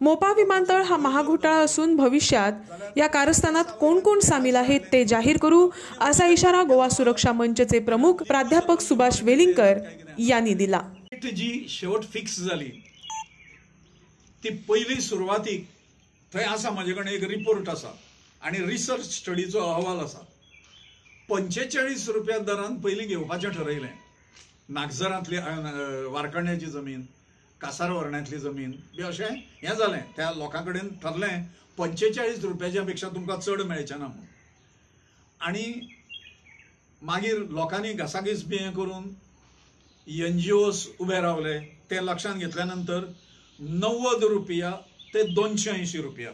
मोपा विमानतळ हा महाघोटाळा असून भविष्यात या कारस्थानात कोण कोण सामील आहेत ते जाहीर करू असा इशारा गोवा सुरक्षा मंचचे प्रमुख प्राध्यापक सुभाष वेलिंगकर यांनी दिला। जी शेवट फिक्स झाली ती पहिली सुरुवातीक थंय आसा, माझ्याकडे एक रिपोर्ट आसा आणि रिसर्च स्टडीचो अहवाल आसा। 45 रुपया दरान पयलीं घेवपाचें ठरयलें। नागझरांतली वारकण्याची जमीन, कासार वर्ण्यांतली जमीन बी अशें हें जालें। त्या लोकां कडेन ठरलें 45 रुपयाच्या पेक्षा तुमकां चड मेळचें ना म्हणून। आनी मागीर लोकांनी घासाघीस बी हें करून NGOs उबे रावले। ते लक्षांत घेतल्या नंतर 90 रुपया ते 280 रुपया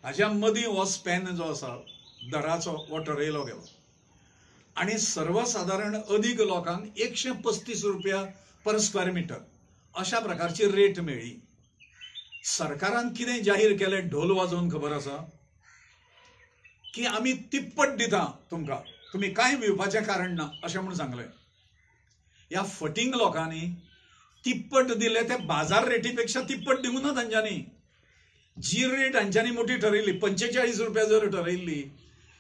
हाच्या मदीं हो स्पॅन जो आसा दराचो हो ठरयलो गेलो। आनी सर्वसाधारण अदीक लोकांक 135 रुपया पर स्क्वेअर मिटर अशा प्रकारची रेट मेळ्ळी। सरकारान कितें जाहीर केलें ढोल वाजोवन खबर आसा की आमी तिप्पट दिता तुमकां, तुमी कांय भिवपाचें कारण ना अशें म्हूण सांगलें। ह्या फटींग लोकांनी तिप्पट दिले ते बाजार रेटीपेक्षा तिप्पट दिवंक ना तांच्यांनी। जी रेट हांच्यांनी मोठी ठरयली 45 रुपया जर ठरयल्ली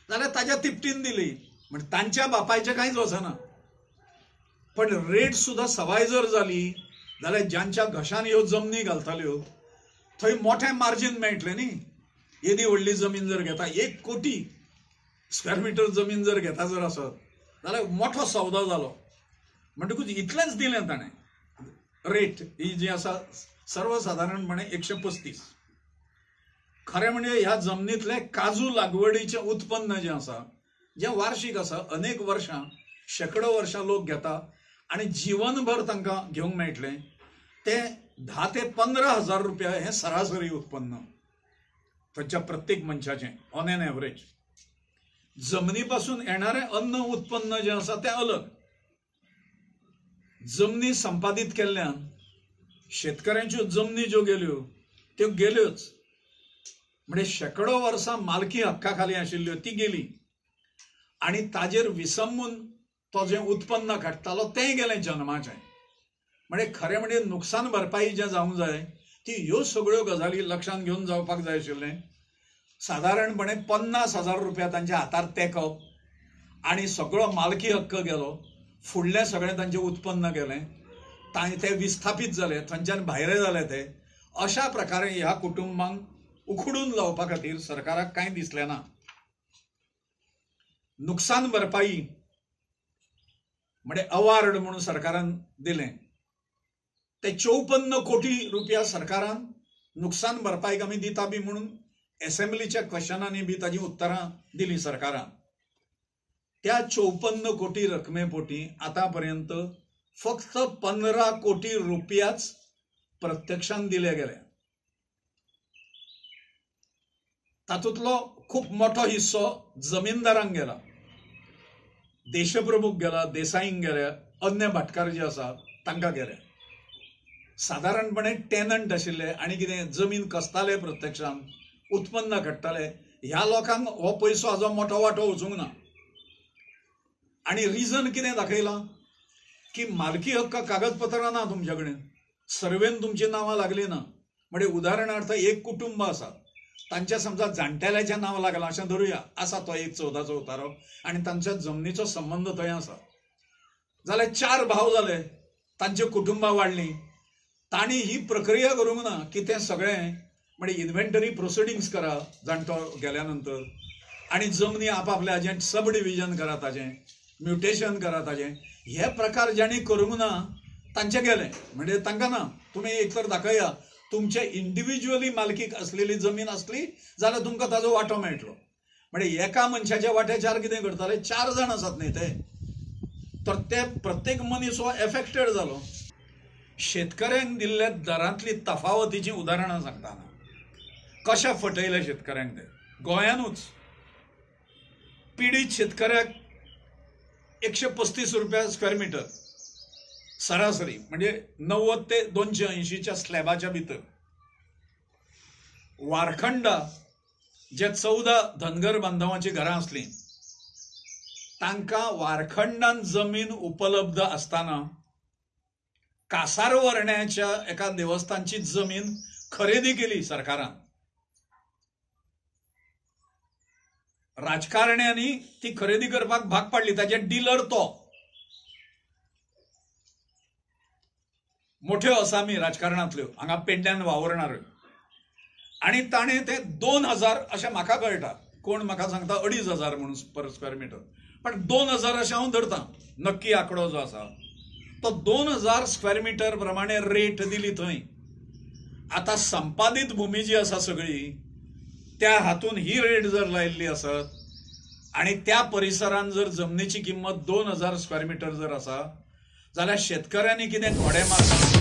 जाल्यार ताच्या तिपटीन दिली, म्हणजे तांच्या बापायचें कांयच वचना। पण रेट सुद्दां सवाय जर जाली जाल्यार ज्यांच्या घशान ह्यो जमनी घालताल्यो थंय मोठें मार्जीन मेळटलें न्ही। येदी व्हडली जमीन जर घेता 1 कोटी स्क्वेअर मिटर जमीन जर घेता जर आसत जाल्यार मोठो सौदा जालो। म्हणटकूच इतलेंच दिलें ताणें रेट ही जी आसा सर्वसाधारणपणे 135। खरें म्हणजे ह्या जमनींतले काजू लागवडीचें उत्पन्न जें आसा, जें वार्षिक आसा, अनेक वर्सां शेकडो वर्सां लोक घेता आनी जीवनभर तांकां घेवंक मेळटलें, ते 10 ते 15 हजार रुपया हें सरासरी उत्पन्न थंयच्या प्रत्येक मनशाचें ऑन एन एवरेज। जमनी पासून येणारें अन्न उत्पन्न जें आसा तें अलग। जमनी संपादीत केल्ल्यान शेतकऱ्यांच्यो जमनी ज्यो गेल्यो त्यो गेल्योच, म्हणजे शेकडो वर्सां मालकी हक्का खाली आशिल्ल्यो ती गेली आनी ताजेर विसंबून तो जें उत्पन्न काडटालो तेंय गेलें जन्माचें। म्हणजे खरें म्हणजे नुकसान भरपाई जें जावंक जाय ती ह्यो सगळ्यो गजाली लक्षांत घेवन जावपाक जाय आशिल्लें। सादारणपणे 50 हजार रुपया तांच्या हातार तेंकप आनी सगळो मालकी हक्क गेलो, फुडलें सगळें तांचें उत्पन्न गेलें, ते विस्थापीत जाले, थंयच्यान भायर जाले ते। अशा प्रकारे ह्या कुटुंबांक उखडून लावपा खातीर सरकाराक कांय दिसलें ना। नुकसान भरपाई म्हणजे अवॉर्ड म्हणून सरकारान दिलें ते 54 कोटी रुपया सरकारान नुकसान भरपाईक आमी दिता बी म्हणून असेंब्लीच्या क्वेश्चनांनी बी ताजी उतरां दिलीं सरकारान। त्या 54 कोटी रकमे पोटी आतापर्यंत फक्त 15 कोटी रुपयाच प्रत्यक्षान दिले गेले। तातूंतलो खूप मोठो हिस्सो जमीनदारांक गेला, देशप्रमुख गेला, देसाईंक गेले, अन्य भाटकार जे आसा तांकां गेले। सादारणपणे टेनंट आशिल्ले आनी कितें जमीन कसताले प्रत्यक्षान उत्पन्न काडटाले ह्या लोकांक हो पयसो हाजो मोठो वांटो वचूंक ना। आनी रिजन कितें दाखयलां की मालकी हक्क कागदपत्रां ना तुमचे कडेन, सर्वेन तुमची नांवां लागलीं ना। म्हणजे उदाहरणार्थ एक कुटुंब आसा, तांच्या समजा जाणटेल्याचें नांव लागलां अशें धरुया, आसा तो एक 14चो उतारो आनी तांच्या जमनीचो संबंध थंय आसा, जाल्यार 4 भाव जाले, तांची कुटुंबां वाडलीं। तांणी ही प्रक्रिया करूंक ना की तें सगळें म्हणजे इन्व्हेंटरी प्रोसिडींग्स करा जाणटो गेल्या नंतर आनी जमनी आपापल्या हाजें सब डिविजन करा, ताजें म्युटेशन करा, ताजें हे प्रकार ज्यांनी करूंक ना तांचे गेले। म्हणजे तांकां ना, तुमी एक तर दाखया तुमचे इंडिव्हिज्युअली मालकीक असलेली जमीन असली जाल्यार तुमकां ताजो वांटो मेळटलो। म्हणजे एका मनशाच्या वाट्याचेर कितें करताले, 4 जाण आसात न्ही ते, तर ते प्रत्येक मनीस हो एफेक्टेड जालो। शेतकऱ्यांक दिल्ल्या दरांतली तफावतीची उदाहरणां सांगताना कशा फटयले शेतकऱ्यांक ते। गोंयानूच पिडीत शेतकऱ्याक 135 रुपया स्क्वेअर मिटर सरासरी, म्हणजे 90 ते 280च्या स्लॅबाच्या भितर। वारखंडा जे 14 धनगर बांधवांची घरां असली तांकां वारखंडान जमीन उपलब्ध असताना कासार वर्ण्याच्या एका देवस्थानची जमीन खरेदी केली सरकारान. राजकारण्यांनी ती खरेदी करपाक भाग पाडली. ताचे डीलर तो मोठ्यो असामी राजकारणांतल्यो हांगा पेडण्यान वावरणार आणि ताणे ते 2000 अशें म्हाका कळटा. कोण म्हाका सांगता 2500 म्हणून पर स्क्वेअर मीटर, पण 2000 अशें हांव धरतां. नक्की आंकडो जो आसा तो 2000 स्क्वेअर मीटर प्रमाणे रेट दिली थंय. आता संपादीत भूमी जी आसा सगळी त्या हातून ही रेट जर लायिल्ली आसत आणि त्या परिसरात जर जमनीची किंमत 2000 स्क्वेअर मीटर जर आसा जाल्यार शेतकऱ्यांनी कितें घोडे मारतात